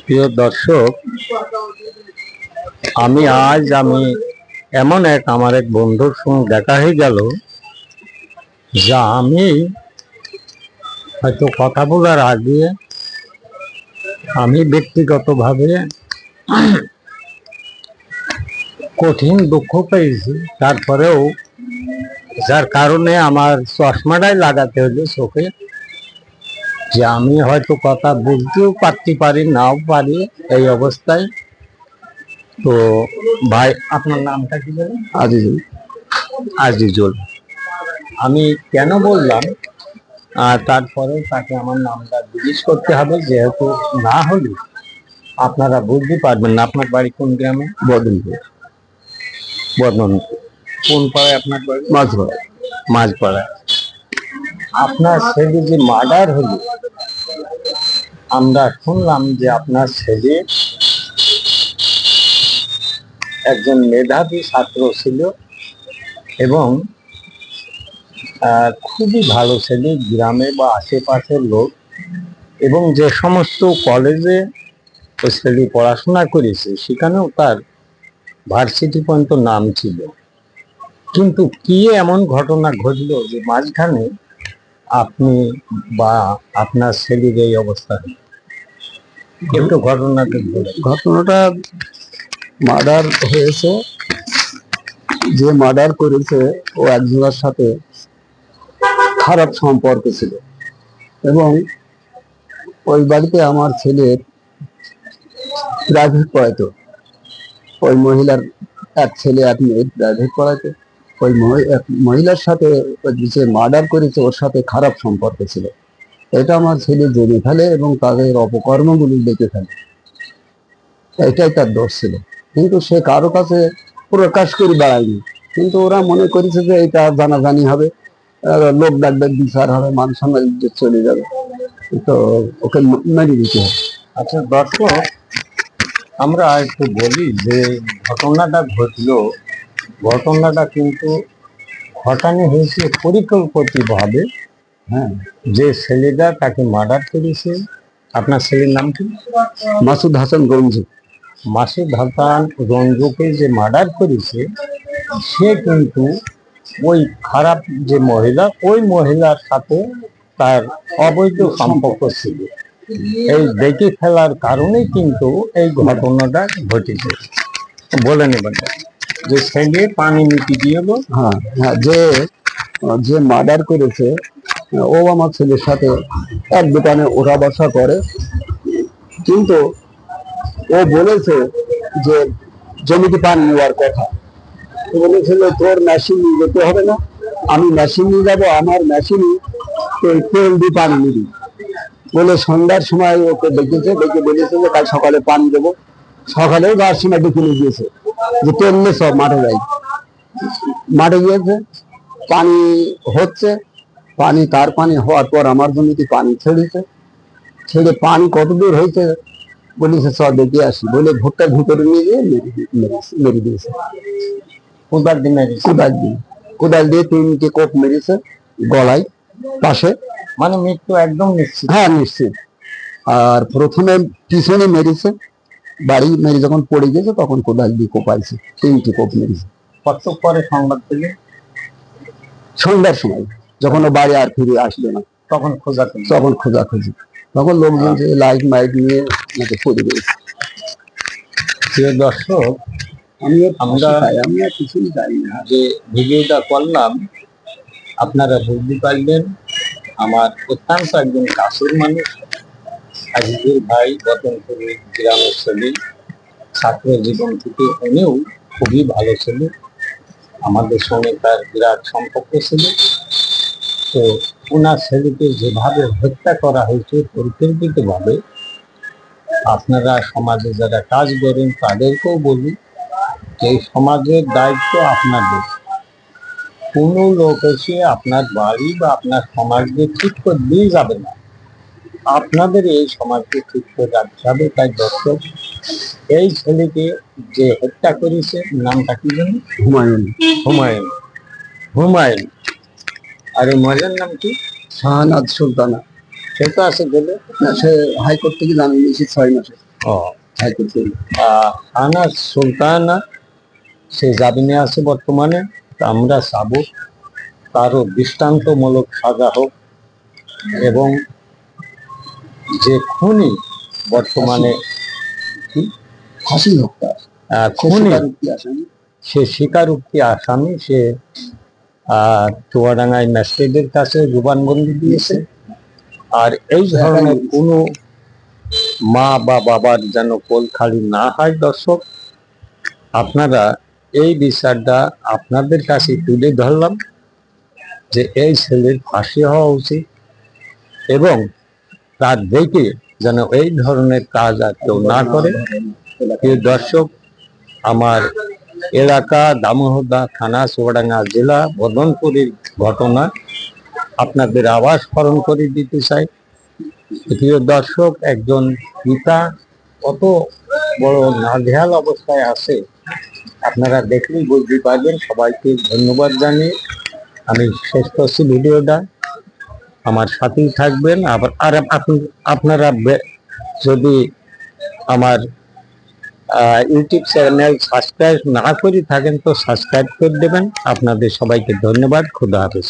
প্রিয় দর্শক, আজ এমন আমার এক বন্ধুর সঙ্গে দেখা হয়ে গেল, যা আমি হয়তো কথা বলার আগে আমি ব্যক্তিগতভাবে কঠিন দুঃখ পেয়েছি। তারপরেও যার কারণে আমার চশমাটাই লাগাতে হলো চোখে, যে আমি হয়তো কথা বুঝতেও পারি নাও পারি এই অবস্থায়। তো ভাই, আপনার নামটা কি বলেন? আজিজুল। আজিজুল। আমি কেন বললাম, তারপরে তাকে আমার নামটা জিজ্ঞেস করতে হবে, যেহেতু না হলে আপনারা বুঝতে পারবেন না। আপনার বাড়ি কোন গ্রামে? বদনপুর। বদনপুর কোন পাড়ায় আপনার বাড়ি? মাঝপাড়া। মাঝপাড়া। আপনার ছেলে যে মার্ডার হলো, আমরা শুনলাম যে আপনার ছেলে একজন মেধাবী ছাত্র ছিল এবং খুবই ভালো ছেলে, গ্রামে বা আশেপাশের লোক এবং যে সমস্ত কলেজে ওই ছেলে পড়াশোনা করেছে সেখানেও তার ভার্সিটি পর্যন্ত নাম ছিল। কিন্তু কি এমন ঘটনা ঘটলো যে মাঝখানে আপনি বা আপনার ছেলের এই অবস্থা? একটু ঘটনাটা মার্ডার হয়েছে। যে মার্ডার করেছে ও একজনের সাথে খারাপ সম্পর্ক ছিল এবং ওই বাড়িতে আমার ছেলের প্রাইভেট পড়াইতো। ওই মহিলার এক ছেলে এক মেয়ে প্রাইভেট পড়াইতো। ওই মহিলার সাথে যে মার্ডার করেছে ওর সাথে খারাপ সম্পর্ক ছিল। এটা আমার ছেলে জেনে ফেলে এবং তাদের অপকর্মগুলি দেখে ফেলে। এটাই তার দোষ ছিল, কিন্তু সে কারো কাছে প্রকাশ করে বেড়ায়নি। কিন্তু ওরা মনে করেছে যে এটা জানাজানি হবে, লোক ডাকবে, বিচার হবে, মান সম্মান চলে যাবে, তো ওকে মেরে দিতে হবে। আচ্ছা দর্শক, আমরা একটু বলি যে ঘটনাটা ঘটলো, ঘটনাটা কিন্তু ঘটানো হয়েছে পরিকল্পিতভাবে। হ্যাঁ, যে ছেলেটা তাকে মার্ডার করেছে, আপনার ছেলের নাম কি? মাসুদ হাসান রঞ্জু। মাসুদ হাসান রঞ্জুকে যে মার্ডার করেছে, সে কিন্তু ওই খারাপ যে মহিলা, ওই মহিলার সাথে তার অবৈধ সম্পর্ক ছিল। এই দেখে ফেলার কারণেই কিন্তু এই ঘটনাটা ঘটেছে। বলে নেবেন যে ছেলে পানি মিটি দিয়ে এলো। হ্যাঁ হ্যাঁ, যে মার্ডার করেছে ও আমার ছেলের সাথে এক দোকানে ওঠা বসা করে, কিন্তু ও বলেছে যে জমিতে পানি নেওয়ার কথা। বলেছিল তোর মেশিন নিয়ে যেতে হবে না, আমি মেশিন নিয়ে যাবো, আমার মেশিনই তেল দিয়ে পানি নিবি বলে সন্ধ্যার সময় ওকে ডেকেছে, ডেকে বলেছে যে কাল সকালে পানি দেবো। সকালেও যাওয়ার সময় ডেকে নিয়ে গিয়েছে যে তেল নিয়ে সব মাঠে যাই। মাঠে গিয়েছে, পানি হচ্ছে, তার পানি হওয়ার পর আমার জমিতে পানি ছেড়েছে। ছেড়ে পানি কত দূর হয়েছে বলেছে সব দেখে আসি বলে ভুট্টার ভিতরে নিয়ে গিয়ে মেরে দিয়েছে। কোদাল দিয়ে 3টে কোপ মেরেছে গলায়, পাশে। মানে মৃত্যু একদম নিশ্চিত? হ্যাঁ, নিশ্চিত। আর প্রথমে পিছনে মেরেছে, বাড়ি মেরে যখন পড়ে গেছে তখন কোদাল দিয়ে কোপাইছে, 3টে কোপ মেরেছে। কত পরে সংবাদ পেলে? সন্ধ্যার সময়, যখন ও বাড়ি আর ফিরে আসবে না তখন খোঁজাখুঁজি, তখন লোকজন যে লাইট মাইট নিয়ে আমাকে পড়ে গেছে। প্রিয় দর্শক, আমি আর কিছুই জানি না। যে ভিডিওটা করলাম আপনারা বুঝতে পারবেন, আমার অত্যন্ত একজন কাছের মানুষ আজিজুল ভাই, বদনপুরের গ্রামের ছেলে, ছাত্র জীবন থেকে উনিও খুবই ভালো ছিল, আমাদের সঙ্গে তার বিরাট সম্পর্ক ছিল। তো ওনার ছেলেকে যেভাবে হত্যা করা হয়েছে পরিকল্পিতভাবে, আপনারা সমাজে যারা কাজ করেন তাদেরকেও বলি যে সমাজের দায়িত্ব আপনাদের। কোনো লোক এসে আপনার বাড়ি বা আপনার সমাজকে ঠিক করে দিয়ে যাবে না, আপনাদের এই সমাজকে ঠিক করে রাখতে হবে। তাই দর্শক, এই ছেলেকে যে হত্যা করেছে নামটা কি জানেন? হুমায়ুন। হুমায়ুন। হুমায়ুন। আর এই মহিলার নাম কি? শাহানাজ সুলতানা। সে তো আছে জেলে। না, সে হাইকোর্ট থেকে জামিন নিয়েছে 6 মাসে। ও, হাইকোর্ট থেকে। আনা সুলতানা সে জামিনে আছে বর্তমানে। তা আমরা চাবো তারও দৃষ্টান্তমূলক সাজা হোক, এবং যে খুনি বর্তমানে ফাঁসি হোক তার। খুনি, স্বীকারোক্তি আসামি। সে স্বীকারোক্তি আসামি, সে চুয়াডাঙ্গায় ম্যাজিস্ট্রেটের কাছে জবানবন্দি দিয়েছে। আর এই ধরনের কোনো মা বা বাবার যেন কোল খালি না হয়। দর্শক, আপনারা এই বিচারটা আপনাদের কাছে তুলে ধরলাম যে এই ছেলের ফাঁসি হওয়া উচিত, এবং তার দেখে যেন এই ধরনের কাজ আর কেউ না করে। প্রিয় দর্শক, আমার এলাকা দামোহদা থানা, চুয়াডাঙ্গা জেলা, বদনপুরের ঘটনা আপনাদের আবার স্মরণ করে দিতে চাই। প্রিয় দর্শক, একজন পিতা কত বড় নাজেহাল অবস্থায় আছে আপনারা দেখলেই বুঝতে পারবেন। সবাইকে ধন্যবাদ জানিয়ে আমি শেষ করছি ভিডিওটা। আমার সাথেই থাকবেন। আবার আর আপনারা যদি আমার ইউটিউব চ্যানেল সাবস্ক্রাইব না করে থাকেন তো সাবস্ক্রাইব করে দেবেন। আপনাদের সবাইকে ধন্যবাদ। খোদা হাফেজ।